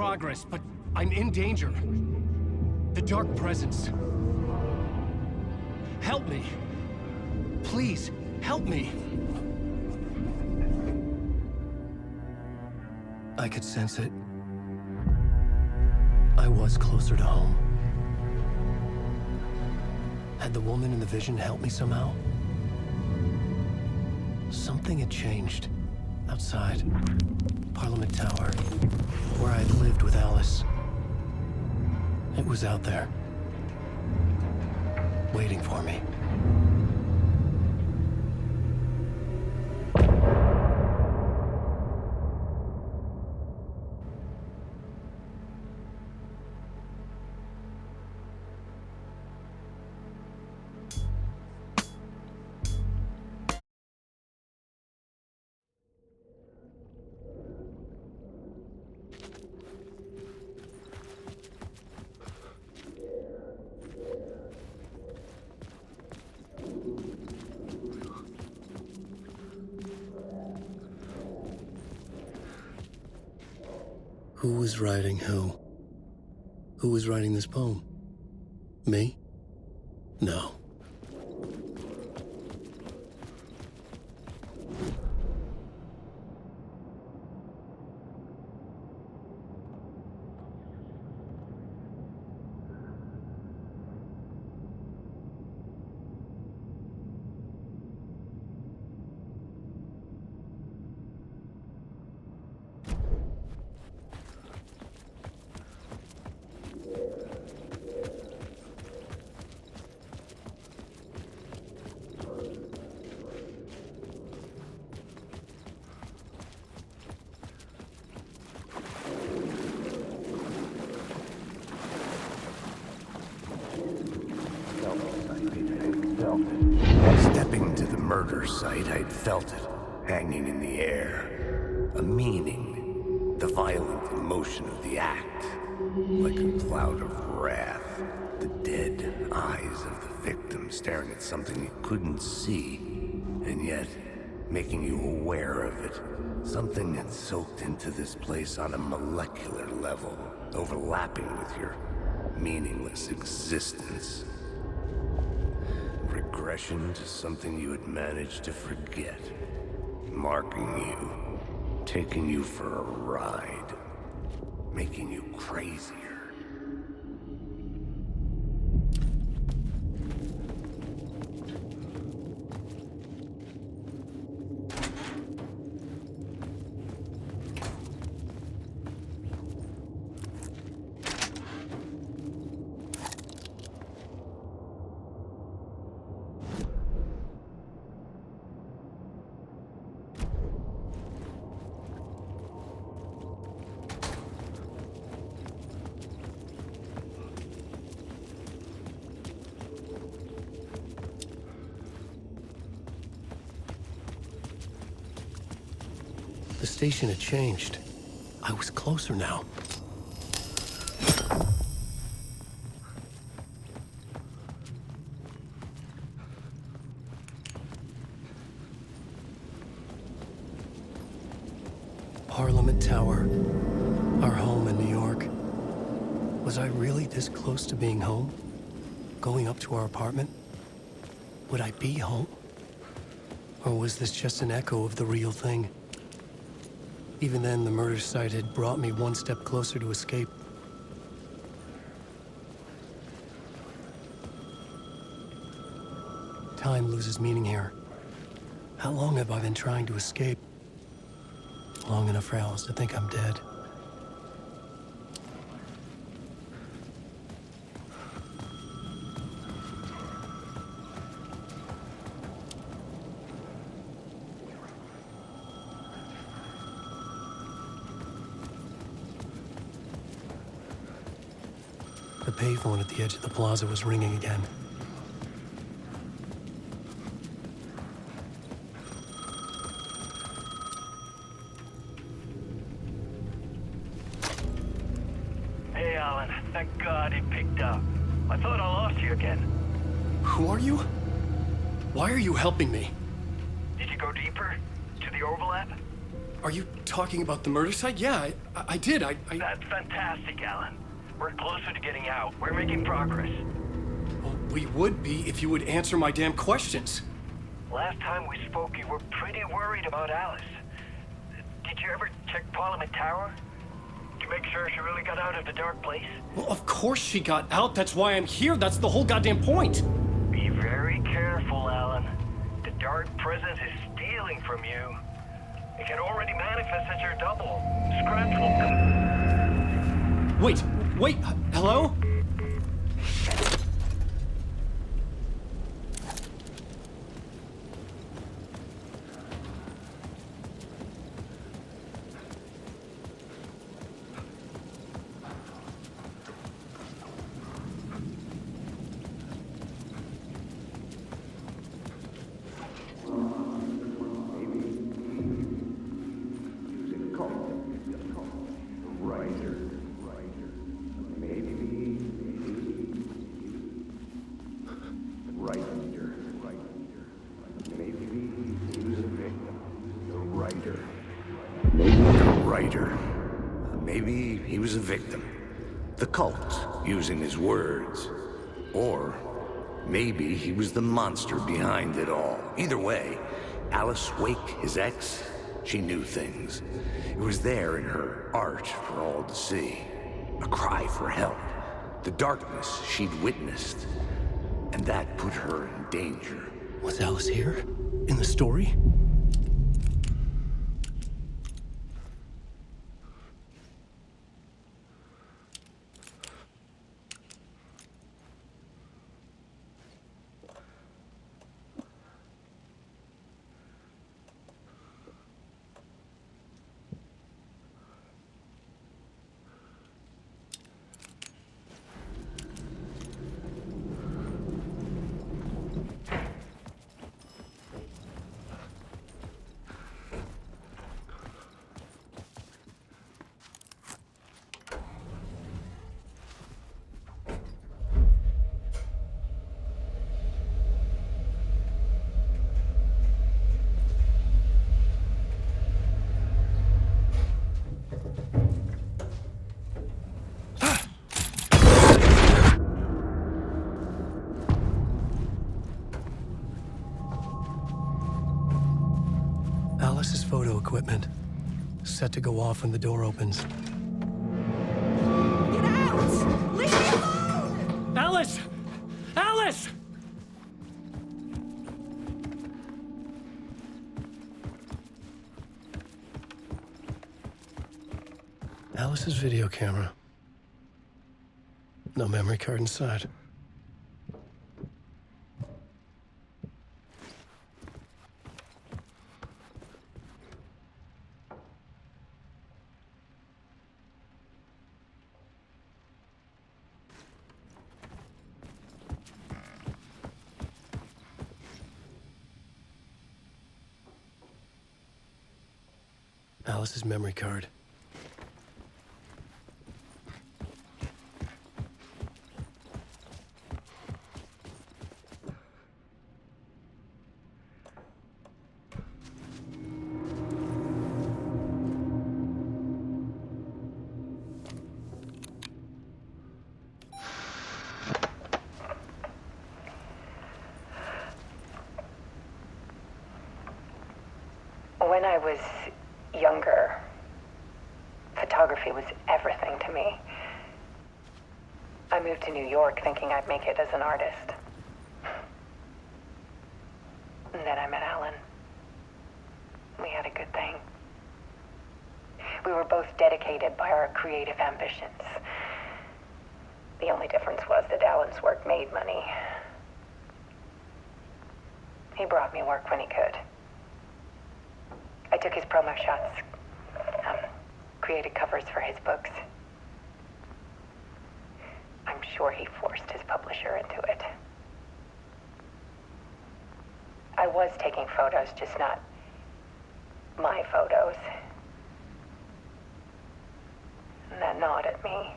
progress, but I'm in danger. The Dark Presence. Help me. Please, help me. I could sense it. I was closer to home. Had the woman in the vision helped me somehow? Something had changed. Outside. Parliament Tower. Where I'd lived with Alice. It was out there. Waiting for me. Who was writing who? Who was writing this poem? Me? No. Stepping to the murder site, I'd felt it, hanging in the air. A meaning, the violent emotion of the act. Like a cloud of wrath, the dead eyes of the victim staring at something you couldn't see, and yet making you aware of it. Something that soaked into this place on a molecular level, overlapping with your meaningless existence. Regression to something you had managed to forget. Marking you. Taking you for a ride. Making you crazier. The station had changed. I was closer now. Parliament Tower. Our home in New York. Was I really this close to being home? Going up to our apartment? Would I be home? Or was this just an echo of the real thing? Even then, the murder site had brought me one step closer to escape. Time loses meaning here. How long have I been trying to escape? Long enough for Alice to think I'm dead. The payphone at the edge of the plaza was ringing again. Hey, Alan. Thank God he picked up. I thought I lost you again. Who are you? Why are you helping me? Did you go deeper? To the overlap? Are you talking about the murder site? Yeah, I did. That's fantastic, Alan. We're closer to getting out. We're making progress. Well, we would be if you would answer my damn questions. Last time we spoke, you were pretty worried about Alice. Did you ever check Parliament Tower? To make sure she really got out of the dark place? Well, of course she got out. That's why I'm here. That's the whole goddamn point. Be very careful, Alan. The dark presence is stealing from you. It can already manifest as your double. Scratch will come. Wait, hello? Maybe he was a victim. The cult, using his words. Or maybe he was the monster behind it all. Either way, Alice Wake, his ex, she knew things. It was there in her art for all to see. A cry for help. The darkness she'd witnessed. And that put her in danger. Was Alice here? In the story? Alice's photo equipment. Set to go off when the door opens. Get out! Leave me alone! Alice! Alice! Alice's video camera. No memory card inside. Alice's memory card. When I was younger, photography was everything to me. I moved to New York thinking I'd make it as an artist. And then I met Alan. We had a good thing. We were both dedicated by our creative ambitions. The only difference was that Alan's work made money. He brought me work when he could. I took his promo shots, created covers for his books. I'm sure he forced his publisher into it. I was taking photos, just not my photos. And that gnawed at me.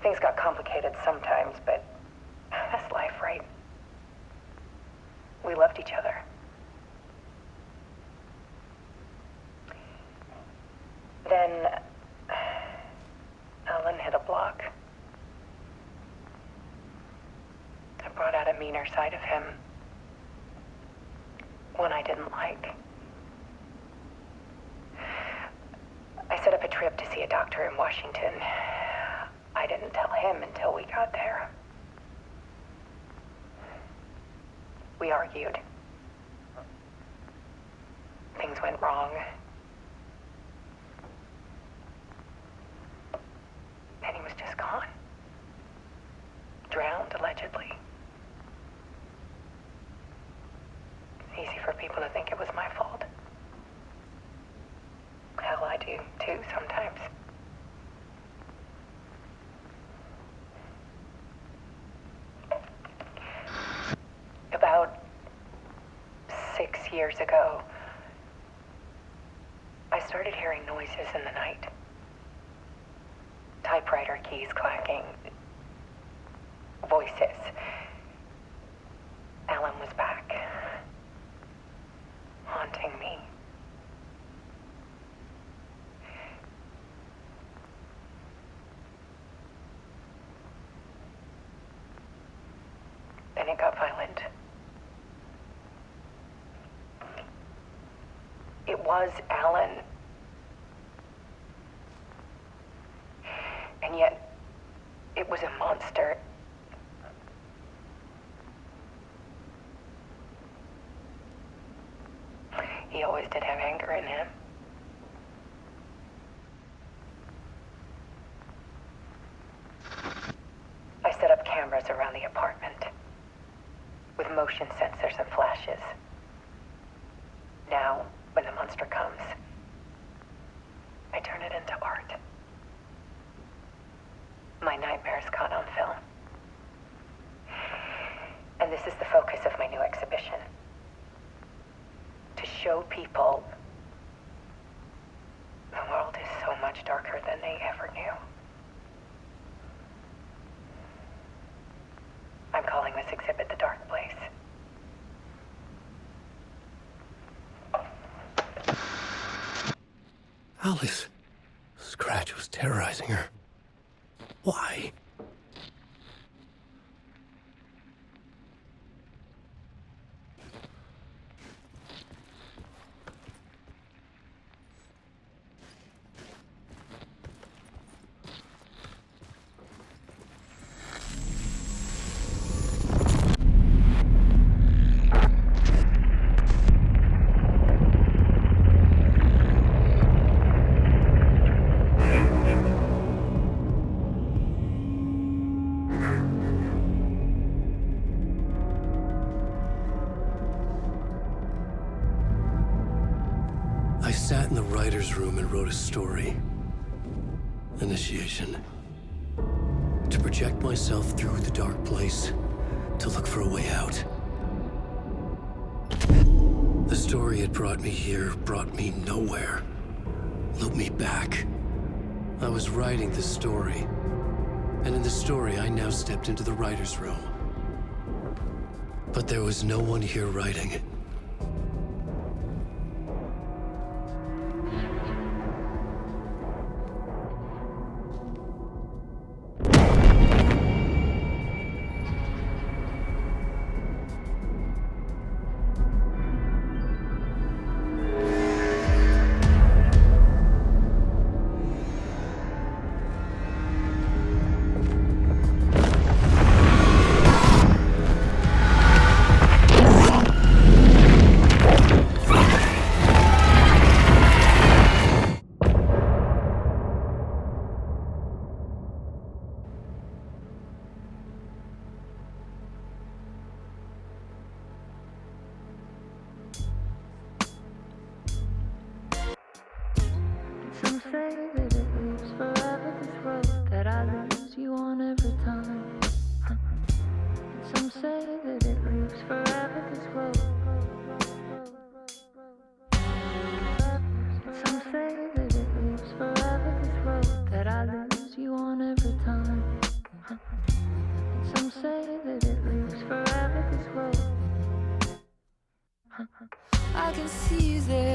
Things got complicated sometimes, but that's life, right? We loved each other. Then Alan hit a block. I brought out a meaner side of him. One I didn't like. I set up a trip to see a doctor in Washington. I didn't tell him until we got there. We argued. Things went wrong. And he was just gone. Drowned, allegedly. It's easy for people to think it was my fault. Hell, I do, too, sometimes. About 6 years ago, I started hearing noises in the night. Typewriter keys clacking. Voices. Alan was back. Haunting me. Then it got violent. It was Alan. And yet, it was a monster. He always did have anger in him. I set up cameras around the apartment with motion sensors and flashes. Now, when the monster comes, I turn it into art. My nightmares caught on film. And this is the focus of my new exhibition. To show people the world is so much darker than they ever knew. I'm calling this exhibit The Dark Place. Alice. Scratch was terrorizing her. Why? I sat in the writer's room and wrote a story. Initiation. To project myself through the dark place, to look for a way out. The story had brought me here, brought me nowhere. Looped me back. I was writing the story. And in the story, I now stepped into the writer's room. But there was no one here writing it. Some say that it lives forever, this road that I lose you on every time. Some say that it lives forever, this road. Some say that it lives forever, this road that I lose you on every time. Some say that it lives forever, this road. I can see you there.